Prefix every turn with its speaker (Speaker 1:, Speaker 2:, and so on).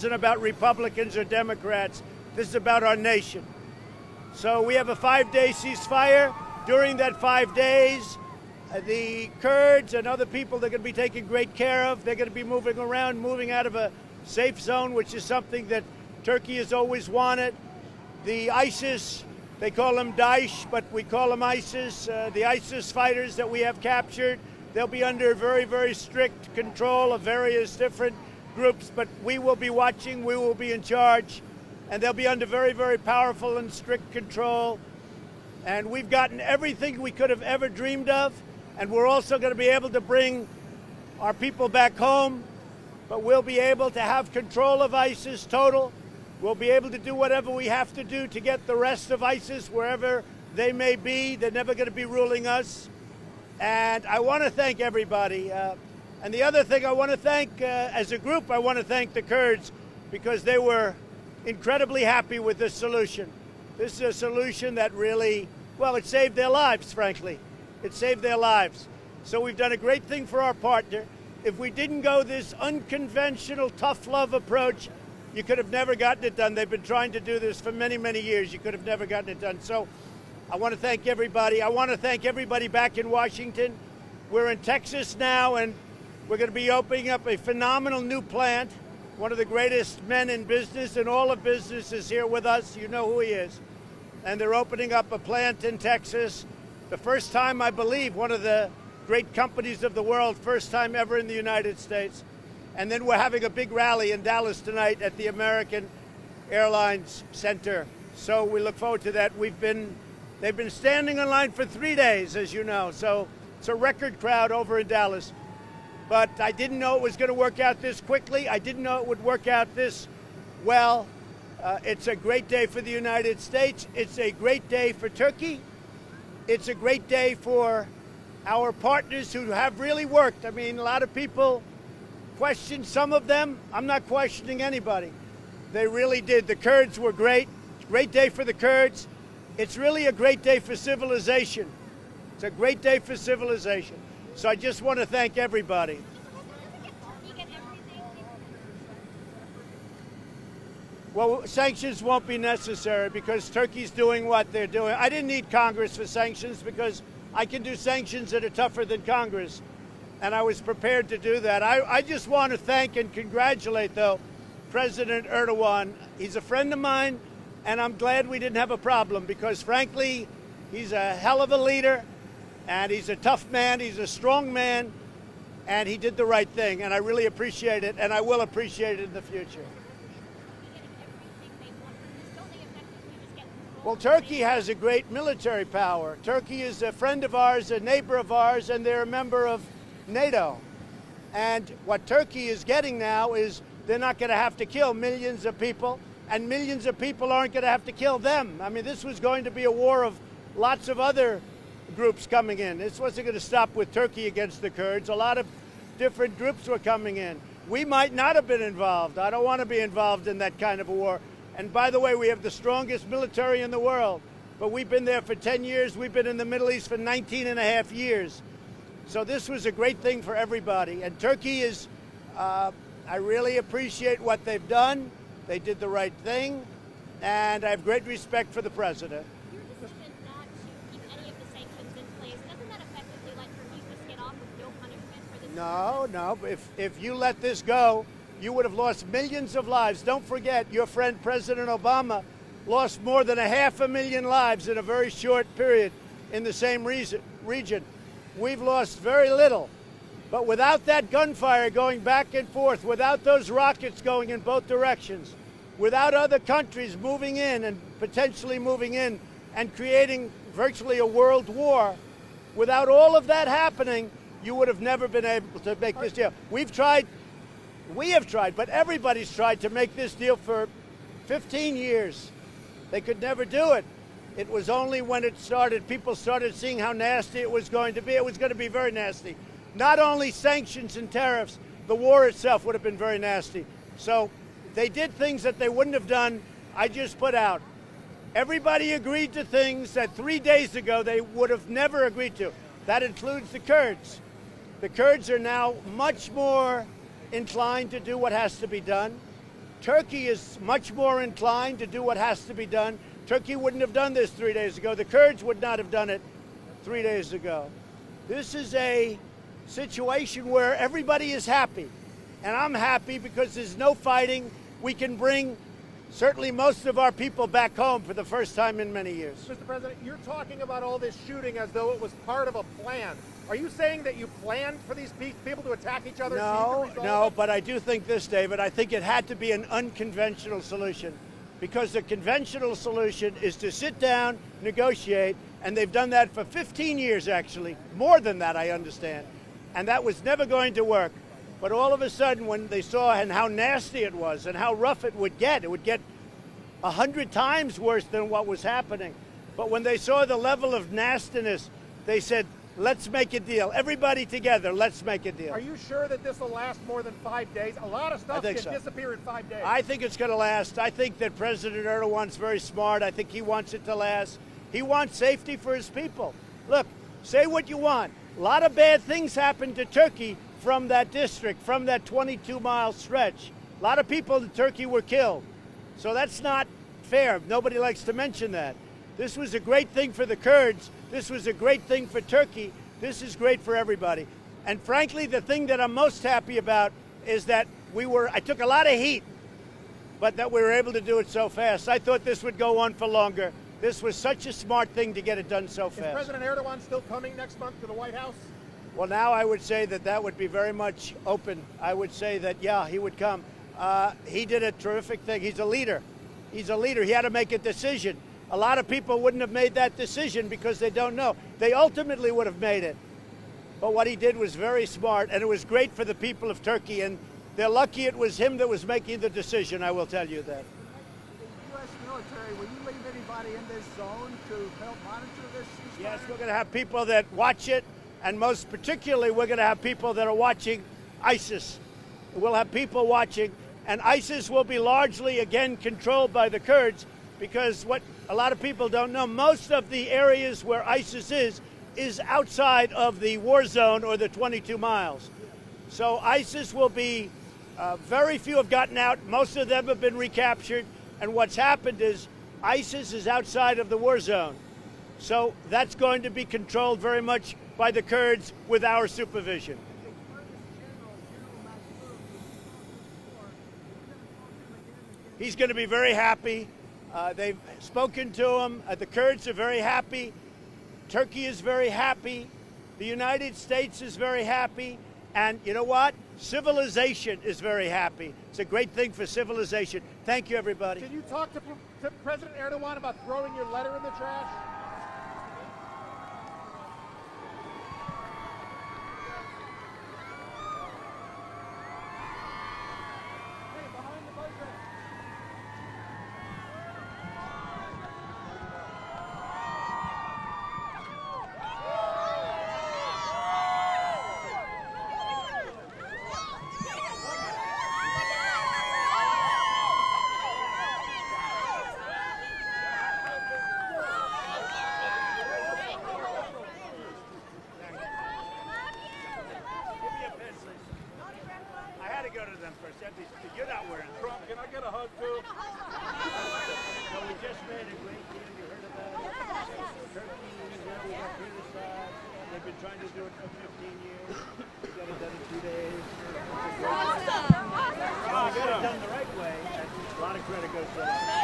Speaker 1: isn't about Republicans or Democrats. This is about our nation. So we have a 5-day ceasefire. During that 5 days, the Kurds and other people they're going to be taken great care of. They're going to be moving around, moving out of a safe zone, which is something that Turkey has always wanted. The ISIS, they call them Daesh, but we call them ISIS. The ISIS fighters that we have captured, they'll be under very, very strict control of various different groups, but we will be watching, we will be in charge, and they'll be under very, very powerful and strict control. And we've gotten everything we could have ever dreamed of, and we're also going to be able to bring our people back home, but we'll be able to have control of ISIS total. We'll be able to do whatever we have to do to get the rest of ISIS wherever they may be. They're never going to be ruling us. And I want to thank everybody. And the other thing I want to thank, as a group, I want to thank the Kurds because they were incredibly happy with this solution. This is a solution that really, well, it saved their lives, frankly. It saved their lives. So we've done a great thing for our partner. If we didn't go this unconventional, tough love approach, you could have never gotten it done. They've been trying to do this for many, many years. You could have never gotten it done. So I want to thank everybody. I want to thank everybody back in Washington. We're in Texas now, and we're going to be opening up a phenomenal new plant. One of the greatest men in business, and all of business is here with us. You know who he is. And they're opening up a plant in Texas. The first time, I believe, one of the great companies of the world, first time ever in the United States. And then we're having a big rally in Dallas tonight at the American Airlines Center. So we look forward to that. They've been standing in line for 3 days, as you know. So it's a record crowd over in Dallas. But I didn't know it was going to work out this quickly. I didn't know it would work out this well. It's a great day for the United States. It's a great day for Turkey. It's a great day for our partners who have really worked. I mean, a lot of people question some of them. I'm not questioning anybody. They really did. The Kurds were great. Great day for the Kurds. It's really a great day for civilization. It's a great day for civilization. So I just want to thank everybody. Well, sanctions won't be necessary because Turkey's doing what they're doing. I didn't need Congress for sanctions because I can do sanctions that are tougher than Congress. And I was prepared to do that. I just want to thank and congratulate, though, President Erdogan. He's a friend of mine, and I'm glad we didn't have a problem because, frankly, he's a hell of a leader. And he's a tough man, he's a strong man, and he did the right thing. And I really appreciate it, and I will appreciate it in the future. Well, Turkey has a great military power. Turkey is a friend of ours, a neighbor of ours, and they're a member of NATO. And what Turkey is getting now is they're not going to have to kill millions of people, and millions of people aren't going to have to kill them. I mean, this was going to be a war of lots of other groups coming in. This wasn't going to stop with Turkey against the Kurds. A lot of different groups were coming in. We might not have been involved. I don't want to be involved in that kind of a war. And by the way, we have the strongest military in the world. But we've been there for 10 years. We've been in the Middle East for 19 and a half years. So this was a great thing for everybody. And Turkey is, I really appreciate what they've done. They did the right thing. And I have great respect for the president. No. If you let this go, you would have lost millions of lives. Don't forget, your friend President Obama lost more than 500,000 lives in a very short period in the same region. We've lost very little. But without that gunfire going back and forth, without those rockets going in both directions, without other countries moving in and potentially moving in and creating virtually a world war, without all of that happening, you would have never been able to make this deal. We have tried, but everybody's tried to make this deal for 15 years. They could never do it. It was only when it started, people started seeing how nasty it was going to be. It was going to be very nasty. Not only sanctions and tariffs, the war itself would have been very nasty. So they did things that they wouldn't have done. I just put out. Everybody agreed to things that 3 days ago they would have never agreed to. That includes the Kurds. The Kurds are now much more inclined to do what has to be done. Turkey is much more inclined to do what has to be done. Turkey wouldn't have done this 3 days ago. The Kurds would not have done it 3 days ago. This is a situation where everybody is happy. And I'm happy because there's no fighting. We can bring certainly most of our people back home for the first time in many years.
Speaker 2: Mr. President, you're talking about all this shooting as though it was part of a plan. Are you saying that you planned for these people to attack each other?
Speaker 1: No, but I do think this, David. I think it had to be an unconventional solution, because the conventional solution is to sit down, negotiate, and they've done that for 15 years, actually. More than that, I understand. And that was never going to work. But all of a sudden, when they saw and how nasty it was and how rough it would get 100 times worse than what was happening. But when they saw the level of nastiness, they said, let's make a deal. Everybody together, let's make a deal.
Speaker 2: Are you sure that this will last more than 5 days? A lot of stuff can disappear in 5 days.
Speaker 1: I think it's going to last. I think that President Erdogan's very smart. I think he wants it to last. He wants safety for his people. Look, say what you want. A lot of bad things happened to Turkey from that district, from that 22-mile stretch. A lot of people in Turkey were killed. So that's not fair. Nobody likes to mention that. This was a great thing for the Kurds. This was a great thing for Turkey. This is great for everybody. And frankly, the thing that I'm most happy about is that I took a lot of heat, but that we were able to do it so fast. I thought this would go on for longer. This was such a smart thing to get it done so fast.
Speaker 2: Is President Erdogan still coming next month to the White House?
Speaker 1: Well, now I would say that would be very much open. I would say that, yeah, he would come. He did a terrific thing. He's a leader. He's a leader. He had to make a decision. A lot of people wouldn't have made that decision because they don't know. They ultimately would have made it. But what he did was very smart, and it was great for the people of Turkey, and they're lucky it was him that was making the decision, I will tell you that.
Speaker 3: The U.S. military, will you leave anybody in this zone to help monitor this ceasefire?
Speaker 1: Yes, we're going to have people that watch it, and most particularly, we're going to have people that are watching ISIS. We'll have people watching, and ISIS will be largely, again, controlled by the Kurds, because what a lot of people don't know, most of the areas where ISIS is outside of the war zone or the 22 miles. So ISIS will be, very few have gotten out. Most of them have been recaptured. And what's happened is ISIS is outside of the war zone. So that's going to be controlled very much by the Kurds with our supervision. He's going to be very happy. They've spoken to him. The Kurds are very happy. Turkey is very happy. The United States is very happy. And you know what? Civilization is very happy. It's a great thing for civilization. Thank you, everybody.
Speaker 2: Did you talk to President Erdogan about throwing your letter in the trash?
Speaker 1: Go to them first. You're not wearing it.
Speaker 2: Trump, can I get a hug too?
Speaker 1: So we just made a great deal. You heard about it? Turkey, we got criticized. They've been trying to do it for 15 years. We got it done in 2 days. We got it done the right way. A lot of credit goes to them.